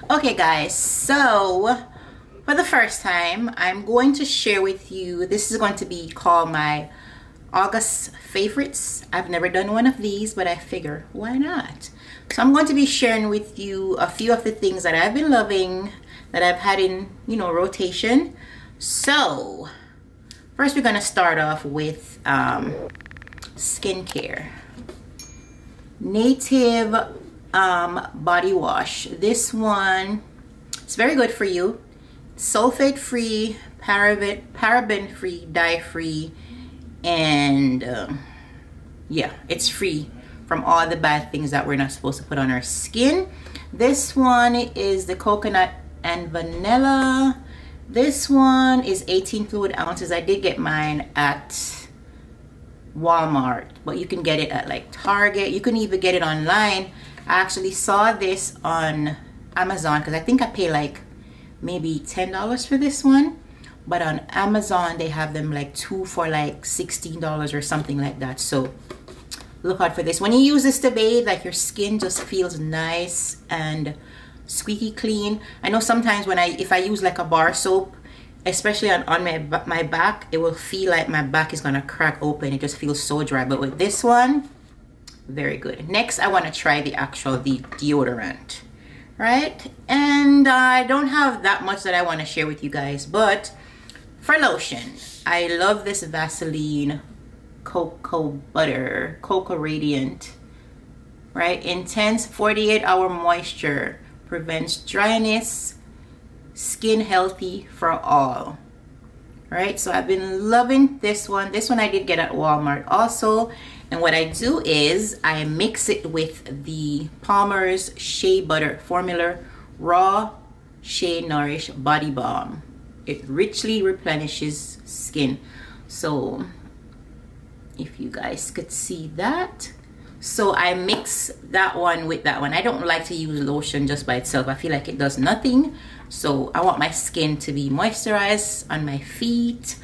Okay guys, so for the first time I'm going to share with you, this is going to be called my August favorites. I've never done one of these, but I figure why not. So I'm going to be sharing with you a few of the things that I've been loving, that I've had in, rotation. So first we're going to start off with skincare. Native body wash. This one, it's very good for you. Sulfate free, paraben free, dye free, and yeah, it's free from all the bad things that we're not supposed to put on our skin. This one is the coconut and vanilla. This one is 18 fluid ounces. I did get mine at Walmart, but you can get it at like Target. You can even get it online. I actually saw this on Amazon because I think I paid like maybe $10 for this one, but on Amazon they have them like 2 for like $16 or something like that. So look out for this. When you use this to bathe, like your skin just feels nice and squeaky clean. I know sometimes when if I use like a bar soap, especially on my back, it will feel like my back is gonna crack open. It just feels so dry, but with this one, very good. Next, I want to try the deodorant, right? And I don't have that much that I want to share with you guys, but for lotion, I love this Vaseline Cocoa Radiant, right? Intense 48-hour moisture, prevents dryness, skin healthy for all, right? So I've been loving this one. This one I did get at Walmart also. And what I do is I mix it with the Palmer's Shea Butter Formula Raw Shea Nourish Body Balm. It richly replenishes skin. So if you guys could see that. So I mix that one with that one. I don't like to use lotion just by itself. I feel like it does nothing. So I want my skin to be moisturized on my feet,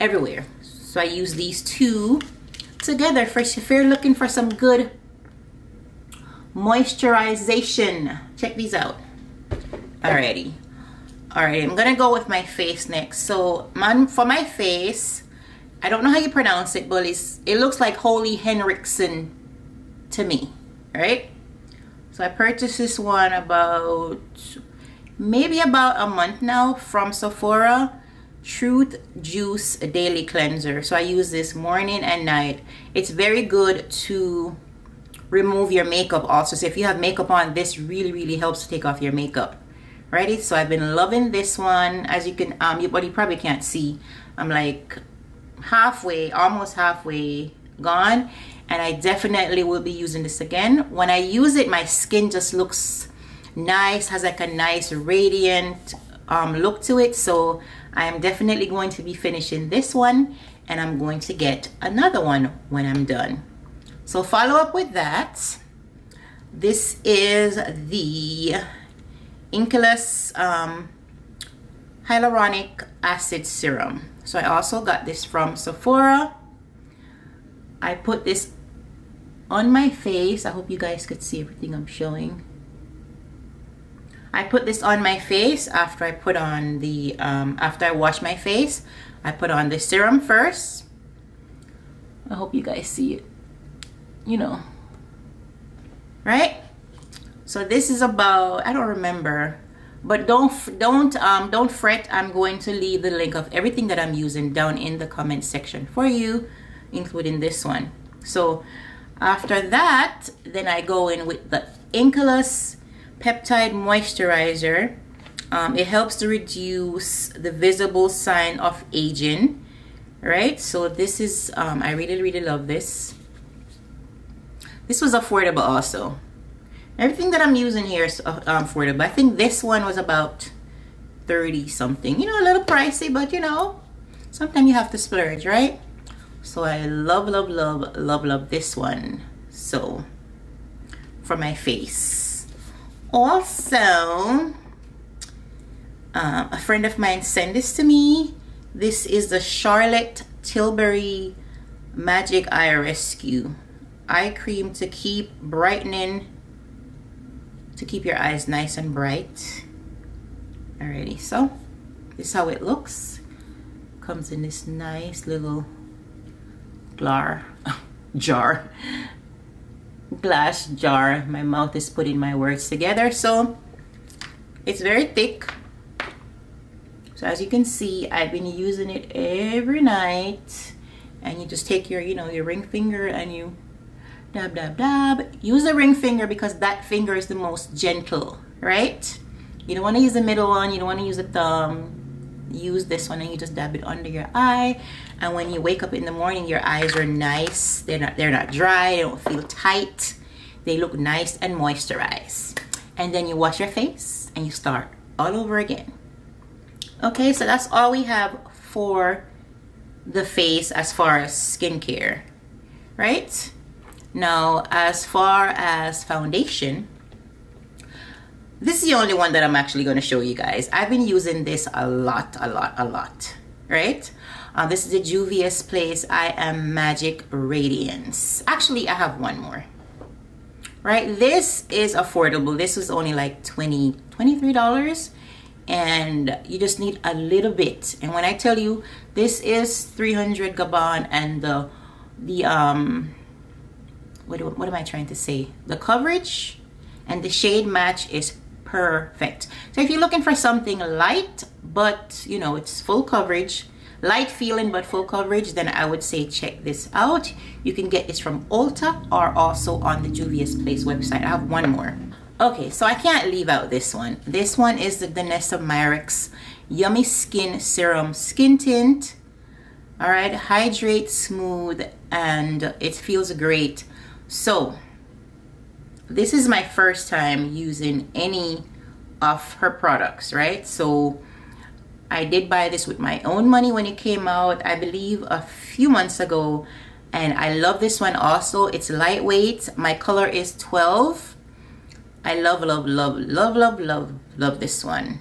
everywhere. So I use these two together. First, if you're looking for some good moisturization, check these out. Alrighty, I'm gonna go with my face next. So for my face, I don't know how you pronounce it, but it looks like Olehenriksen to me, right? So I purchased this one maybe about a month now from Sephora. Truth Juice Daily Cleanser. So I use this morning and night. It's very good to remove your makeup also. So if you have makeup on, this really helps to take off your makeup. Ready? So I've been loving this one. As you can but you probably can't see, I'm like almost halfway gone, and I definitely will be using this again. When I use it, my skin just looks nice, has like a nice radiant look to it. So I am definitely going to be finishing this one, and I'm going to get another one when I'm done. So follow up with that. This is the Inkey hyaluronic acid serum. So I also got this from Sephora. I put this on my face. I hope you guys could see everything I'm showing. I put this on my face after I put on the after I wash my face. I put on the serum first. I hope you guys see it, right? So this is about, I don't remember, but don't fret. I'm going to leave the link of everything that I'm using down in the comment section for you, including this one. So after that, then I go in with the Inkey Peptide Moisturizer. It helps to reduce the visible sign of aging, right? So this is I really love this. This was affordable also. Everything that I'm using here is affordable. I think this one was about 30 something, a little pricey, but sometimes you have to splurge, right? So I love this one. So for my face. Also, a friend of mine sent this to me. This is the Charlotte Tilbury Magic Eye Rescue Eye Cream to keep brightening to keep your eyes nice and bright. Alrighty, so this is how it looks. Comes in this nice little glass jar. My mouth is putting my words together. So it's very thick. So as you can see, I've been using it every night. And you just take your, your ring finger and you dab, dab, dab. Use the ring finger because that finger is the most gentle, right? You don't want to use the middle one. You don't want to use the thumb. Use this one and you just dab it under your eye. And when you wake up in the morning, your eyes are nice. They're not dry. They don't feel tight. They look nice and moisturized. And then you wash your face and you start all over again. Okay, so that's all we have for the face as far as skincare, right? Now, as far as foundation, this is the only one that I'm actually going to show you guys. I've been using this a lot, right? This is the Juvia's Place I Am Magic Radiance. Actually, I have one more, right? This is affordable. This was only like $23. And you just need a little bit. And when I tell you this is 300 Gabon, and what am I trying to say? The coverage and the shade match is perfect. So if you're looking for something light, but it's full coverage, light feeling but full coverage, then I would say check this out. You can get this from Ulta or also on the Juvia's Place website. I have one more. Okay, so I can't leave out this one. This one is the Danessa Myricks Yummy Skin Serum Skin Tint. All right, hydrate, smooth, and it feels great. So this is my first time using any of her products, right? So I did buy this with my own money when it came out, I believe a few months ago, and I love this one also. It's lightweight. My color is 12. I love this one.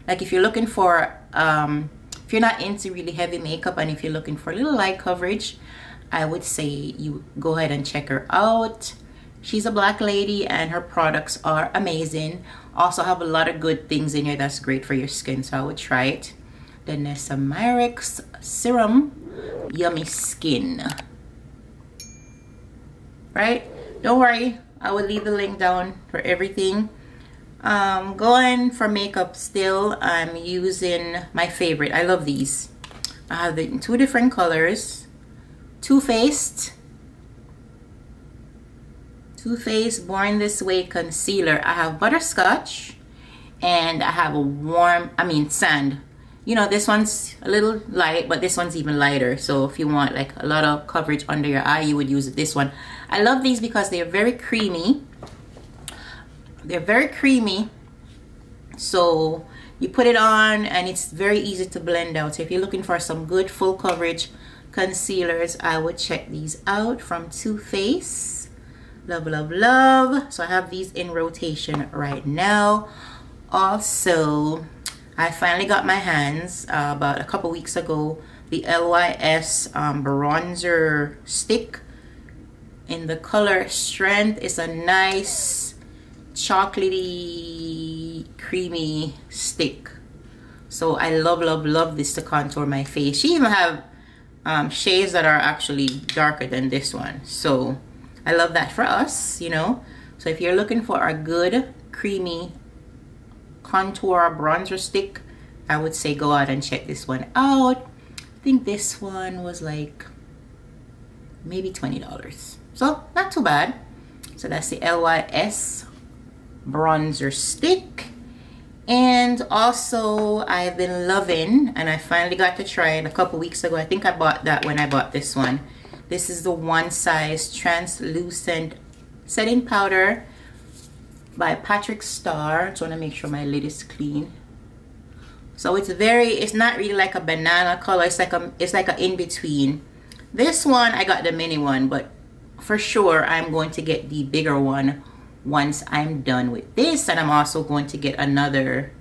Like if you're looking for if you're not into really heavy makeup and if you're looking for a little light coverage, I would say you go ahead and check her out. She's a black lady and her products are amazing. Also have a lot of good things in here that's great for your skin, so I would try it. The Danessa Myricks Serum Yummy Skin. Right? Don't worry, I will leave the link down for everything. Going for makeup still, I'm using my favorite. I love these. I have it in two different colors. Too Faced Born This Way concealer. I have butterscotch and I have a sand. This one's a little light, but this one's even lighter. So if you want like a lot of coverage under your eye, you would use this one. I love these because they're very creamy. So you put it on and it's very easy to blend out. So if you're looking for some good full coverage concealers, I would check these out from Too Faced. Love. So I have these in rotation right now. Also, I finally got my hands about a couple weeks ago the LYS bronzer stick in the color Strength. It's a nice chocolatey creamy stick. So I love this to contour my face. She even have shades that are actually darker than this one, so I love that for us, So if you're looking for a good creamy contour bronzer stick, I would say go out and check this one out. I think this one was like maybe $20, so not too bad. So that's the LYS bronzer stick. And also I've been loving, and I finally got to try it a couple weeks ago. I think I bought that when I bought this one. This is the One Size Translucent Setting Powder by Patrick Starr. Just want to make sure my lid is clean. So it's not really like a banana color. It's like a in-between. This one I got the mini one, but for sure I'm going to get the bigger one once I'm done with this. And I'm also going to get another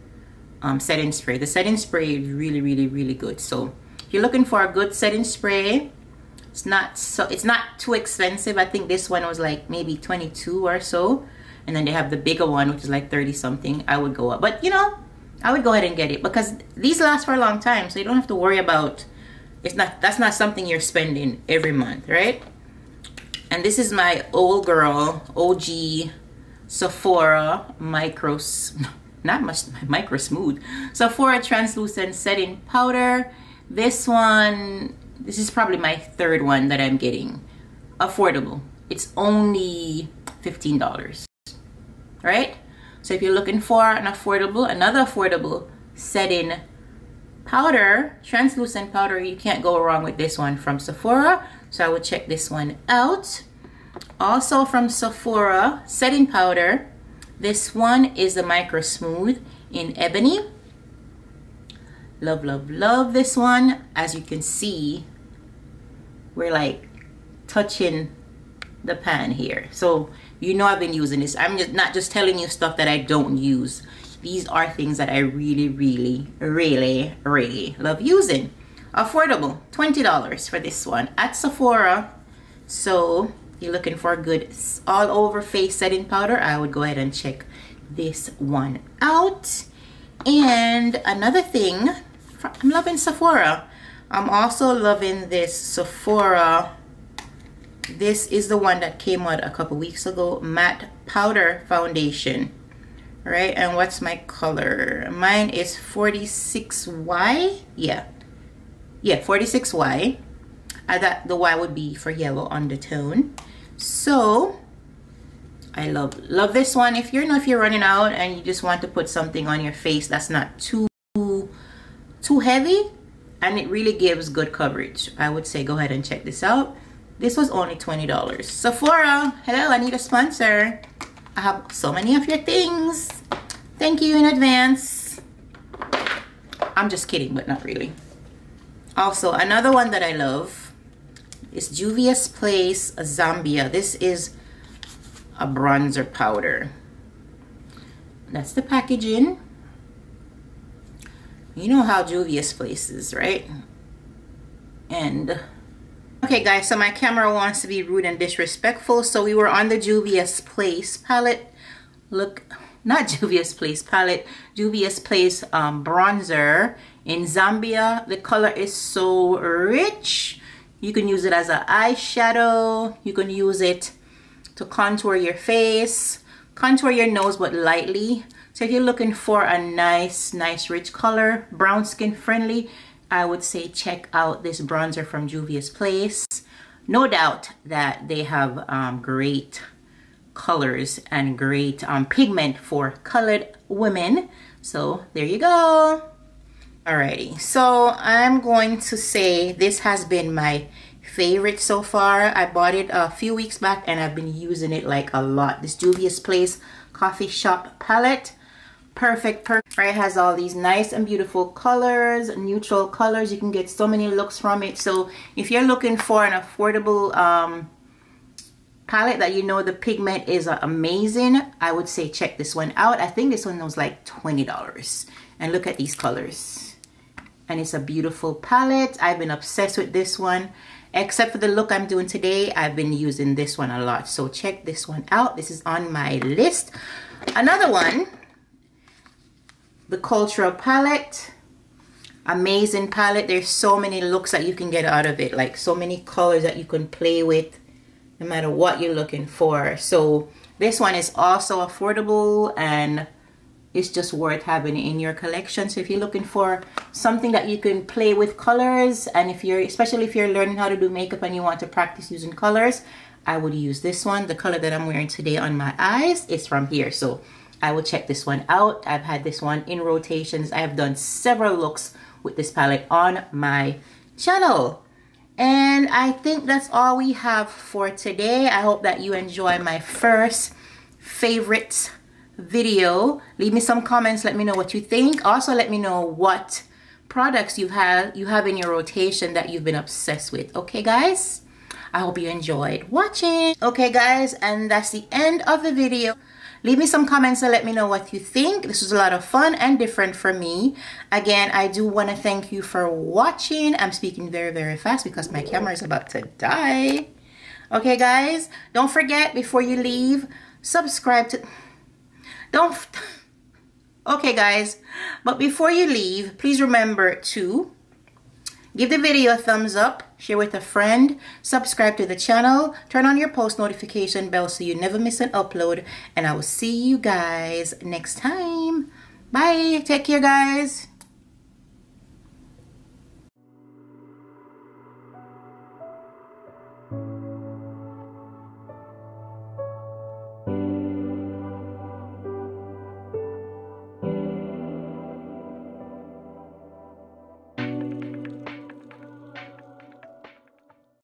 setting spray. The setting spray is really good. So if you're looking for a good setting spray, it's not too expensive. I think this one was like maybe 22 or so, and then they have the bigger one, which is like 30 something, I would go up. But you know, I would go ahead and get it because these last for a long time, so you don't have to worry about, that's not something you're spending every month, right? And this is my old girl OG Sephora micro smooth Sephora translucent setting powder. This is probably my third one that I'm getting. Affordable. It's only $15, right? So if you're looking for another affordable setting powder, translucent powder, you can't go wrong with this one from Sephora. So I would check this one out. Also from Sephora, setting powder. This one is the Micro Smooth in Ebony. Love, love, love this one. As you can see, we're like touching the pan here. So you know I've been using this. I'm just not just telling you stuff that I don't use. These are things that I really, really, really, really love using. Affordable, $20 for this one at Sephora. So if you're looking for a good all over face setting powder, I would go ahead and check this one out. And another thing, I'm loving Sephora. I'm also loving this Sephora. This is the one that came out a couple weeks ago, matte powder foundation. Right, and what's my color? Mine is 46Y. Yeah, 46Y. I thought the Y would be for yellow undertone. So I love this one. If you're running out and you just want to put something on your face that's not too heavy and it really gives good coverage, I would say go ahead and check this out. This was only $20. Sephora, hello, I need a sponsor. I have so many of your things. Thank you in advance. I'm just kidding, but not really. Also, another one that I love is Juvia's Place Zambia. This is a bronzer powder. That's the packaging. You know how Juvia's Place is, right? And okay guys, so my camera wants to be rude and disrespectful, so we were on the Juvia's Place palette. Look, not Juvia's Place palette, Juvia's Place bronzer in Zambia. The color is so rich. You can use it as an eyeshadow. You can use it to contour your face, contour your nose, but lightly. So if you're looking for a nice rich color, brown skin friendly, I would say check out this bronzer from Juvia's Place. No doubt that they have great colors and great pigment for colored women. So there you go. Alrighty, so I'm going to say this has been my favorite so far. I bought it a few weeks back and I've been using it like a lot. This Juvia's Place Coffee Shop palette. Perfect. It has all these nice and beautiful colors, neutral colors. You can get so many looks from it. So if you're looking for an affordable palette that you know the pigment is amazing, I would say check this one out. I think this one was like $20. And look at these colors. And it's a beautiful palette. I've been obsessed with this one. Except for the look I'm doing today, I've been using this one a lot. So check this one out. This is on my list. Another one, the Cultural palette. Amazing palette. There's so many looks that you can get out of it. Like so many colors that you can play with no matter what you're looking for. So this one is also affordable and it's just worth having in your collection. So if you're looking for something that you can play with colors, and especially if you're learning how to do makeup and you want to practice using colors, I would use this one. The color that I'm wearing today on my eyes is from here, so I will check this one out. I've had this one in rotations. I have done several looks with this palette on my channel. And I think that's all we have for today. I hope that you enjoy my first favorite video. Leave me some comments, let me know what you think. Also let me know what products you have in your rotation that you've been obsessed with. Okay guys, I hope you enjoyed watching. Okay guys, and that's the end of the video. Leave me some comments and let me know what you think. This was a lot of fun and different for me. Again, I do want to thank you for watching. I'm speaking very fast because my camera is about to die. Okay guys, don't forget before you leave, subscribe to, don't, okay guys, but before you leave, please remember to give the video a thumbs up, share with a friend, subscribe to the channel, turn on your post notification bell so you never miss an upload, and I will see you guys next time. Bye. Take care, guys.